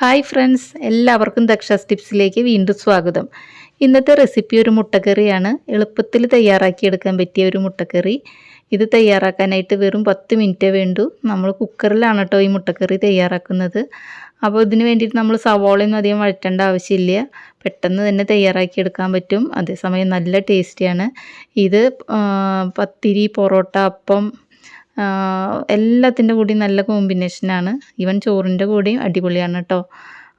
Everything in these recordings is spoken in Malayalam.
ഹായ് ഫ്രണ്ട്സ്, എല്ലാവർക്കും ദക്ഷാസ് ടിപ്സിലേക്ക് വീണ്ടും സ്വാഗതം. ഇന്നത്തെ റെസിപ്പി ഒരു മുട്ടക്കറിയാണ്. എളുപ്പത്തിൽ തയ്യാറാക്കിയെടുക്കാൻ പറ്റിയ ഒരു മുട്ടക്കറി. ഇത് തയ്യാറാക്കാനായിട്ട് വെറും 10 മിനിറ്റേ വേണ്ടൂ. നമ്മൾ കുക്കറിലാണ് കേട്ടോ ഈ മുട്ടക്കറി തയ്യാറാക്കുന്നത്. അപ്പോൾ ഇതിന് വേണ്ടിയിട്ട് നമ്മൾ സവോളയൊന്നും അധികം വഴറ്റേണ്ട ആവശ്യമില്ല. പെട്ടെന്ന് തന്നെ തയ്യാറാക്കിയെടുക്കാൻ പറ്റും. അതേസമയം നല്ല ടേസ്റ്റിയാണ്. ഇത് പത്തിരി, പൊറോട്ട, അപ്പം എല്ലാത്തിൻ്റെ കൂടെയും നല്ല കോമ്പിനേഷനാണ്. ഈവൻ ചോറിൻ്റെ കൂടെയും അടിപൊളിയാണ് കേട്ടോ.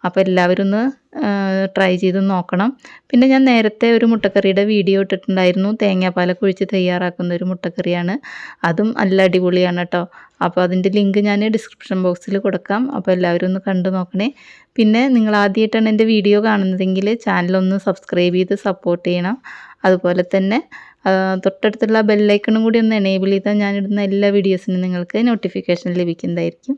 അപ്പോൾ എല്ലാവരും ഒന്ന് ട്രൈ ചെയ്ത് നോക്കണം. പിന്നെ ഞാൻ നേരത്തെ ഒരു മുട്ടക്കറിയുടെ വീഡിയോ ഇട്ടിട്ടുണ്ടായിരുന്നു. തേങ്ങാപ്പാലൊക്കെ ഒഴിച്ച് തയ്യാറാക്കുന്ന ഒരു മുട്ടക്കറിയാണ്. അതും നല്ല അടിപൊളിയാണ് കേട്ടോ. അപ്പോൾ അതിൻ്റെ ലിങ്ക് ഞാൻ ഡിസ്ക്രിപ്ഷൻ ബോക്സിൽ കൊടുക്കാം. അപ്പോൾ എല്ലാവരും ഒന്ന് കണ്ടു നോക്കണേ. പിന്നെ നിങ്ങൾ ആദ്യമായിട്ടാണ് എൻ്റെ വീഡിയോ കാണുന്നതെങ്കിൽ ചാനലൊന്ന് സബ്സ്ക്രൈബ് ചെയ്ത് സപ്പോർട്ട് ചെയ്യണം. അതുപോലെ തന്നെ തൊട്ടടുത്തുള്ള ബെല്ലൈക്കണും കൂടി ഒന്ന് എനേബിൾ ചെയ്താൽ ഞാനിടുന്ന എല്ലാ വീഡിയോസിനും നിങ്ങൾക്ക് നോട്ടിഫിക്കേഷൻ ലഭിക്കുന്നതായിരിക്കും.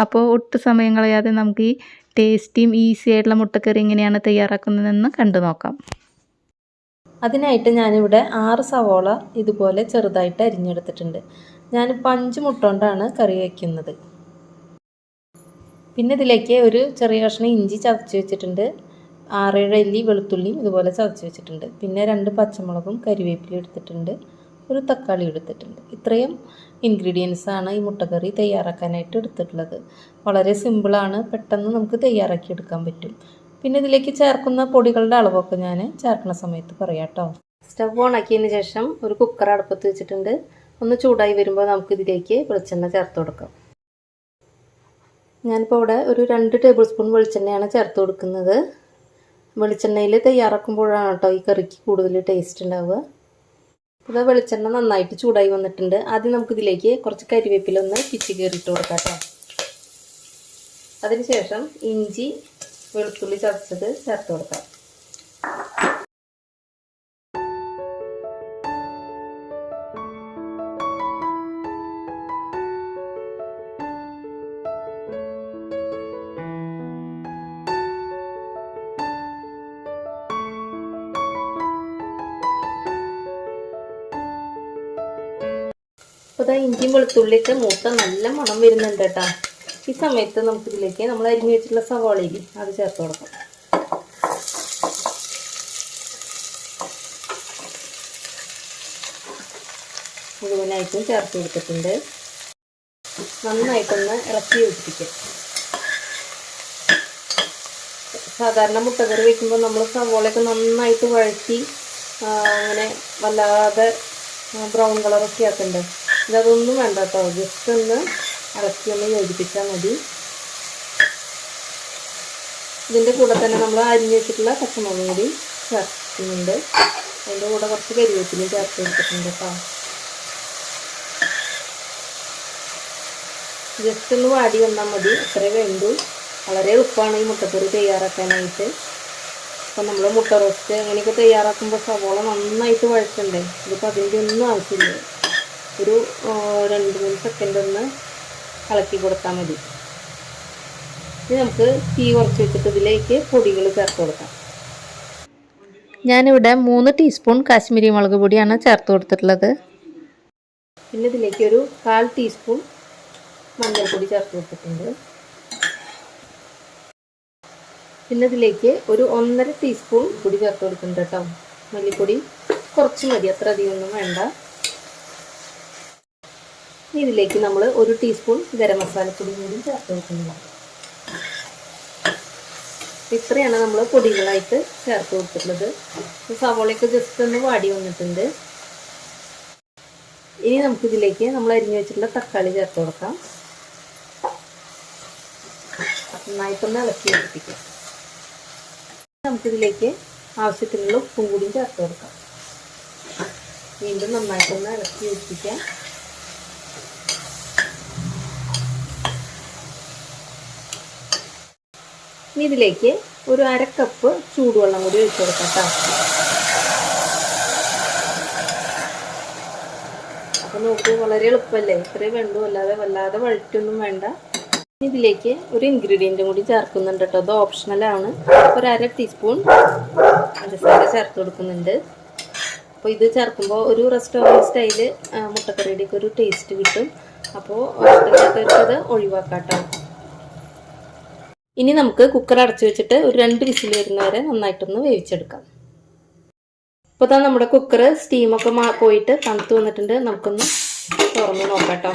അപ്പോൾ ഒട്ടും സമയം കളയാതെ നമുക്ക് ഈ ടേസ്റ്റിയും ഈസി ആയിട്ടുള്ള മുട്ടക്കറി എങ്ങനെയാണ് തയ്യാറാക്കുന്നതെന്ന് കണ്ടു നോക്കാം. അതിനായിട്ട് ഞാനിവിടെ 6 സവോള ഇതുപോലെ ചെറുതായിട്ട് അരിഞ്ഞെടുത്തിട്ടുണ്ട്. ഞാനിപ്പോൾ 5 മുട്ട കൊണ്ടാണ് കറി വയ്ക്കുന്നത്. പിന്നെ ഇതിലേക്ക് ഒരു ചെറിയ കഷ്ണം ഇഞ്ചി ചതച്ച് വെച്ചിട്ടുണ്ട്. 6-7 അല്ലി വെളുത്തുള്ളിയും ഇതുപോലെ ചതച്ച് വെച്ചിട്ടുണ്ട്. പിന്നെ 2 പച്ചമുളകും കരിവേപ്പില എടുത്തിട്ടുണ്ട്. ഒരു തക്കാളി എടുത്തിട്ടുണ്ട്. ഇത്രയും ഇൻഗ്രീഡിയൻസാണ് ഈ മുട്ടക്കറി തയ്യാറാക്കാനായിട്ട് എടുത്തിട്ടുള്ളത്. വളരെ സിമ്പിളാണ്, പെട്ടെന്ന് നമുക്ക് തയ്യാറാക്കിയെടുക്കാൻ പറ്റും. പിന്നെ ഇതിലേക്ക് ചേർക്കുന്ന പൊടികളുടെ അളവൊക്കെ ഞാൻ ചേർക്കുന്ന സമയത്ത് പറയാം കേട്ടോ. സ്റ്റവ് ഓൺ ആക്കിയതിന് ശേഷം ഒരു കുക്കർ അടുപ്പത്ത് വെച്ചിട്ടുണ്ട്. ഒന്ന് ചൂടായി വരുമ്പോൾ നമുക്കിതിലേക്ക് വെളിച്ചെണ്ണ ചേർത്ത് കൊടുക്കാം. ഞാനിപ്പോൾ ഇവിടെ ഒരു 2 ടേബിൾ സ്പൂൺ വെളിച്ചെണ്ണയാണ് ചേർത്ത് കൊടുക്കുന്നത്. വെളിച്ചെണ്ണയിൽ തയ്യാറാക്കുമ്പോഴാണ് കേട്ടോ ഈ കറിക്ക് കൂടുതൽ ടേസ്റ്റ് ഉണ്ടാവുക. അപ്പോൾ വെളിച്ചെണ്ണ നന്നായിട്ട് ചൂടായി വന്നിട്ടുണ്ട്. ആദ്യം നമുക്കിതിലേക്ക് കുറച്ച് കരിവേപ്പില ഒന്ന് പിച്ചി കയറിയിട്ട് കൊടുക്കാം കേട്ടോ. അതിനുശേഷം ഇഞ്ചി വെളുത്തുള്ളി ചതച്ചത് ചേർത്ത് കൊടുക്കാം. അപ്പോൾ ഇഞ്ചിയും വെളുത്തുള്ളിയൊക്കെ മൂത്ത നല്ല മണം വരുന്നുണ്ട് കേട്ടോ. ഈ സമയത്ത് നമുക്കിതിലേക്ക് നമ്മൾ അരിഞ്ഞു വെച്ചിട്ടുള്ള സവാളയില്ലേ അത് ചേർത്ത് കൊടുക്കാം. മുഴുവനായിട്ടും ചേർത്ത് കൊടുത്തിട്ടുണ്ട്. നന്നായിട്ടൊന്ന് ഇളക്കി യോജിപ്പിക്കാം. സാധാരണ മുട്ടക്കറി വയ്ക്കുമ്പോൾ നമ്മൾ സവാളയൊക്കെ നന്നായിട്ട് വഴറ്റി അങ്ങനെ വല്ലാതെ ബ്രൗൺ കളറൊക്കെ ആക്കണ്ടേ. ഇതൊന്നും വേണ്ട കേട്ടോ. ജസ്റ്റ് ഒന്ന് ഇളക്കി ഒന്ന് യോജിപ്പിച്ചാൽ മതി. ഇതിൻ്റെ കൂടെ തന്നെ നമ്മൾ അരിഞ്ഞു വെച്ചിട്ടുള്ള പച്ചമുളകും കൂടി ചേർക്കുന്നുണ്ട്. അതിൻ്റെ കൂടെ കുറച്ച് കരിവേപ്പിലയും ചേർത്ത് കൊടുത്തിട്ടുണ്ട് കേട്ടോ. ജസ്റ്റ് ഒന്ന് വാടി വന്നാൽ മതി, അത്രേ വേണ്ടൂ. വളരെ എളുപ്പമാണ് ഈ മുട്ടക്കറി തയ്യാറാക്കാനായിട്ട്. അപ്പോൾ നമ്മൾ മുട്ട റോസ്റ്റ് അങ്ങനെയൊക്കെ തയ്യാറാക്കുമ്പോൾ സവോള നന്നായിട്ട് വഴറ്റണ്ടേ. ഇതിപ്പോൾ അതിൻ്റെ ഒന്നും ആവശ്യമില്ല. ഒരു 2-3 സെക്കൻഡ് ഒന്ന് ഇളക്കി കൊടുത്താൽ മതി. ഇനി നമുക്ക് തീ കുറച്ച് വെച്ചിട്ട് ഇതിലേക്ക് പൊടികൾ ചേർത്ത് കൊടുക്കാം. ഞാനിവിടെ 3 ടീസ്പൂൺ കാശ്മീരി മുളക് പൊടിയാണ് ചേർത്ത് കൊടുത്തിട്ടുള്ളത്. പിന്നെ ഇതിലേക്ക് ഒരു 1/4 ടീസ്പൂൺ മഞ്ഞൾപ്പൊടി ചേർത്ത് കൊടുത്തിട്ടുണ്ട്. പിന്നെ ഇതിലേക്ക് ഒരു 1.5 ടീസ്പൂൺ പൊടി ചേർത്ത് കൊടുക്കുന്നുണ്ട് കേട്ടോ. മല്ലിപ്പൊടി കുറച്ച് മതി, അത്ര അധികമൊന്നും വേണ്ട. ഇതിലേക്ക് നമ്മൾ 1 ടീസ്പൂൺ ഗരം മസാലപ്പൊടി കൂടി ചേർത്ത് കൊടുക്കുന്നത്. ഇത്രയാണ് നമ്മൾ പൊടികളായിട്ട് ചേർത്ത് കൊടുത്തിട്ടുള്ളത്. സവോളയൊക്കെ ജസ്റ്റ് ഒന്ന് വാടി വന്നിട്ടുണ്ട്. ഇനി നമുക്കിതിലേക്ക് നമ്മൾ അരിഞ്ഞു വെച്ചിട്ടുള്ള തക്കാളി ചേർത്ത് കൊടുക്കാം. നന്നായിട്ടൊന്ന് ഇളക്കി യോജിപ്പിക്കാം. നമുക്കിതിലേക്ക് ആവശ്യത്തിനുള്ള ഉപ്പും കൂടി ചേർത്ത് കൊടുക്കാം. വീണ്ടും നന്നായിട്ടൊന്ന് ഇളക്കി യോജിപ്പിക്കാം. ഇനി ഇതിലേക്ക് ഒരു 1/2 കപ്പ് ചൂടുവെള്ളം കൂടി ഒഴിച്ചു കൊടുക്കാം കേട്ടോ. അപ്പോൾ നോക്കൂ, വളരെ എളുപ്പമല്ലേ. ഇത്രയും വേണ്ടൂ, വല്ലാതെ വഴറ്റൊന്നും വേണ്ട. ഇതിലേക്ക് ഒരു ഇൻഗ്രീഡിയൻറ്റും കൂടി ചേർക്കുന്നുണ്ട് കേട്ടോ. അത് ഓപ്ഷണലാണ്. ഒരു 1/2 ടീസ്പൂൺ പഞ്ചസാര ചേർത്ത് കൊടുക്കുന്നുണ്ട്. അപ്പോൾ ഇത് ചേർക്കുമ്പോൾ ഒരു റെസ്റ്റോറൻറ്റ് സ്റ്റൈല് മുട്ടക്കറിയുടെയൊക്കെ ഒരു ടേസ്റ്റ് കിട്ടും. അപ്പോൾ ഇഷ്ടമില്ലാത്തവർക്ക് അത് ഒഴിവാക്കാം കേട്ടോ. ഇനി നമുക്ക് കുക്കർ അടച്ചു വെച്ചിട്ട് ഒരു 2 വിസിൽ വരുന്നവരെ നന്നായിട്ടൊന്ന് വേവിച്ചെടുക്കാം. ഇപ്പോൾ തന്നെ നമ്മുടെ കുക്കർ സ്റ്റീമൊക്കെ പോയിട്ട് തണുത്ത് വന്നിട്ടുണ്ട്. നമുക്കൊന്ന് തുറന്ന് നോക്കാം കേട്ടോ.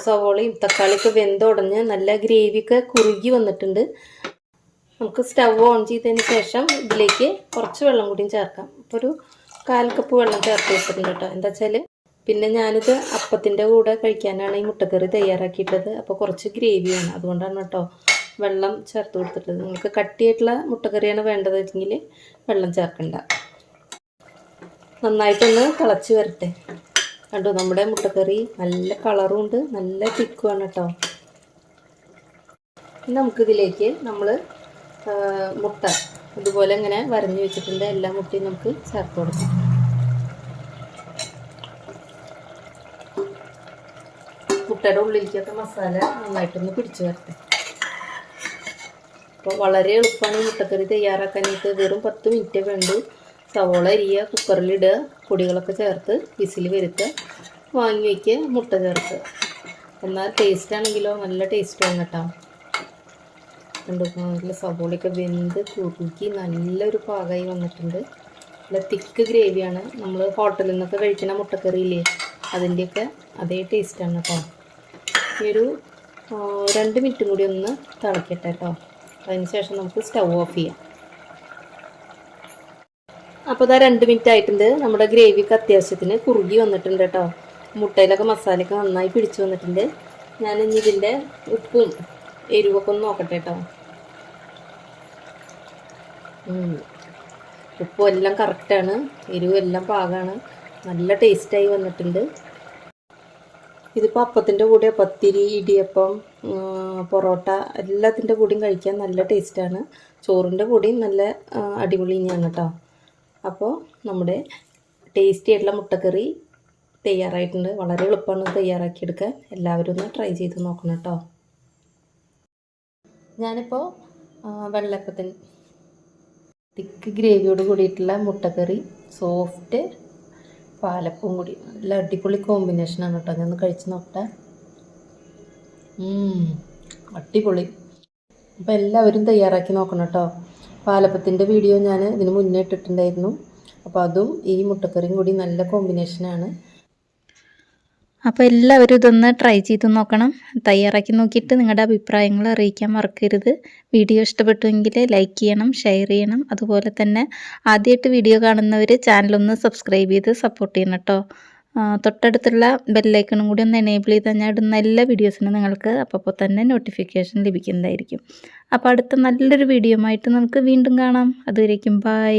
സവോളയും തക്കാളിയൊക്കെ വെന്തുടഞ്ഞ് നല്ല ഗ്രേവിയൊക്കെ കുറുകി വന്നിട്ടുണ്ട്. നമുക്ക് സ്റ്റവ് ഓൺ ചെയ്തതിന് ശേഷം ഇതിലേക്ക് കുറച്ച് വെള്ളം കൂടിയും ചേർക്കാം. ഇപ്പോൾ ഒരു 1/4 കപ്പ് വെള്ളം ചേർത്ത് വെച്ചിട്ടുണ്ട് കേട്ടോ. എന്താ വെച്ചാൽ പിന്നെ ഞാനിത് അപ്പത്തിൻ്റെ കൂടെ കഴിക്കാനാണ് ഈ മുട്ടക്കറി തയ്യാറാക്കിയിട്ടത്. അപ്പോൾ കുറച്ച് ഗ്രേവിയാണ്, അതുകൊണ്ടാണ് കേട്ടോ വെള്ളം ചേർത്ത് കൊടുത്തിട്ടത്. നിങ്ങൾക്ക് കട്ടിയായിട്ടുള്ള മുട്ടക്കറിയാണ് വേണ്ടതെങ്കിൽ വെള്ളം ചേർക്കണ്ട. നന്നായിട്ടൊന്ന് തിളച്ച് വരട്ടെ. കണ്ടു, നമ്മുടെ മുട്ടക്കറി നല്ല കളറും ഉണ്ട്, നല്ല തിക്കുമാണ് കേട്ടോ. നമുക്കിതിലേക്ക് നമ്മൾ മുട്ട ഇതുപോലെ ഇങ്ങനെ വരഞ്ഞു വെച്ചിട്ടുണ്ട്. എല്ലാ മുട്ടയും നമുക്ക് ചേർത്ത് കൊടുക്കാം. മുട്ടയുടെ ഉള്ളിലേക്കൊക്കെ മസാല നന്നായിട്ടൊന്ന് പിടിച്ചു വരട്ടെ. അപ്പോൾ വളരെ എളുപ്പമാണ് ഈ മുട്ടക്കറി തയ്യാറാക്കാനായിട്ട്. വെറും 10 മിനിറ്റേ വേണ്ടു. സവോള അരിയുക, കുക്കറിലിടുക, പൊടികളൊക്കെ ചേർത്ത് വിസിൽ വരുത്തുക, വാങ്ങി വയ്ക്കുക, മുട്ട ചേർക്കുക. എന്നാൽ ടേസ്റ്റ് ആണെങ്കിലോ നല്ല ടേസ്റ്റാണ് കേട്ടോ. നല്ല സവോളയൊക്കെ വെന്ത് കുറുക്കി നല്ലൊരു പാകമായി വന്നിട്ടുണ്ട്. നല്ല തിക്ക് ഗ്രേവിയാണ്. നമ്മൾ ഹോട്ടലിൽ നിന്നൊക്കെ കഴിക്കുന്ന മുട്ടക്കറിയില്ലേ, അതിൻ്റെയൊക്കെ അതേ ടേസ്റ്റാണ് കേട്ടോ. ഈ ഒരു 2 മിനിറ്റും കൂടി ഒന്ന് തിളക്കട്ടെ കേട്ടോ. അതിന് ശേഷം നമുക്ക് സ്റ്റവ് ഓഫ് ചെയ്യാം. അപ്പോൾ ഇതാ 2 മിനിറ്റ് ആയിട്ടുണ്ട്. നമ്മുടെ ഗ്രേവിക്ക് അത്യാവശ്യത്തിന് കുറുകി വന്നിട്ടുണ്ട് കേട്ടോ. മുട്ടയിലൊക്കെ മസാലയൊക്കെ നന്നായി പിടിച്ചു വന്നിട്ടുണ്ട്. ഞാൻ ഇനി ഇതിൻ്റെ ഉപ്പും എരിവൊക്കെ ഒന്ന് നോക്കട്ടെ കേട്ടോ. ഉപ്പും എല്ലാം കറക്റ്റാണ്, എരിവും എല്ലാം പാകമാണ്, നല്ല ടേസ്റ്റായി വന്നിട്ടുണ്ട്. ഇതിപ്പോൾ അപ്പത്തിൻ്റെ കൂടെ പത്തിരി, ഇടിയപ്പം, പൊറോട്ട എല്ലാത്തിൻ്റെ കൂടെയും കഴിക്കാൻ നല്ല ടേസ്റ്റാണ്. ചോറിൻ്റെ കൂടെയും നല്ല അടിപൊളി തന്നെയാണ് കേട്ടോ. അപ്പോൾ നമ്മുടെ ടേസ്റ്റി ആയിട്ടുള്ള മുട്ടക്കറി തയ്യാറായിട്ടുണ്ട്. വളരെ എളുപ്പമാണ് തയ്യാറാക്കിയെടുക്കാൻ. എല്ലാവരും ഒന്ന് ട്രൈ ചെയ്ത് നോക്കണം കേട്ടോ. ഞാനിപ്പോൾ വെള്ളയപ്പത്തിന് തിക്ക് ഗ്രേവിയോട് കൂടിയിട്ടുള്ള മുട്ടക്കറി, സോഫ്റ്റ് പാലപ്പവും കൂടി നല്ല അടിപൊളി കോമ്പിനേഷനാണ് കേട്ടോ. ഞാൻ ഒന്ന് കഴിച്ച് നോക്കട്ടെ. അടിപൊളി. അപ്പോൾ എല്ലാവരും തയ്യാറാക്കി നോക്കണം കേട്ടോ. പാലപ്പത്തിൻ്റെ വീഡിയോ ഞാൻ ഇതിന് മുന്നേ ഇട്ടിട്ടുണ്ടായിരുന്നു. അപ്പോൾ അതും ഈ മുട്ടക്കറിയും കൂടി നല്ല കോമ്പിനേഷനാണ്. അപ്പോൾ എല്ലാവരും ഇതൊന്ന് ട്രൈ ചെയ്ത് നോക്കണം. തയ്യാറാക്കി നോക്കിയിട്ട് നിങ്ങളുടെ അഭിപ്രായങ്ങൾ അറിയിക്കാൻ മറക്കരുത്. വീഡിയോ ഇഷ്ടപ്പെട്ടുവെങ്കിൽ ലൈക്ക് ചെയ്യണം, ഷെയർ ചെയ്യണം. അതുപോലെ തന്നെ ആദ്യമായിട്ട് വീഡിയോ കാണുന്നവർ ചാനലൊന്ന് സബ്സ്ക്രൈബ് ചെയ്ത് സപ്പോർട്ട് ചെയ്യണം കേട്ടോ. തൊട്ടടുത്തുള്ള ബെല്ലൈക്കണും കൂടി ഒന്ന് എനേബിൾ ചെയ്താൽ ഞാൻ ഇടുന്ന എല്ലാ വീഡിയോസിനും നിങ്ങൾക്ക് അപ്പോൾ തന്നെ നോട്ടിഫിക്കേഷൻ ലഭിക്കുന്നതായിരിക്കും. അപ്പോൾ അടുത്ത നല്ലൊരു വീഡിയോ ആയിട്ട് നമുക്ക് വീണ്ടും കാണാം. അതുവരേക്കും ബൈ.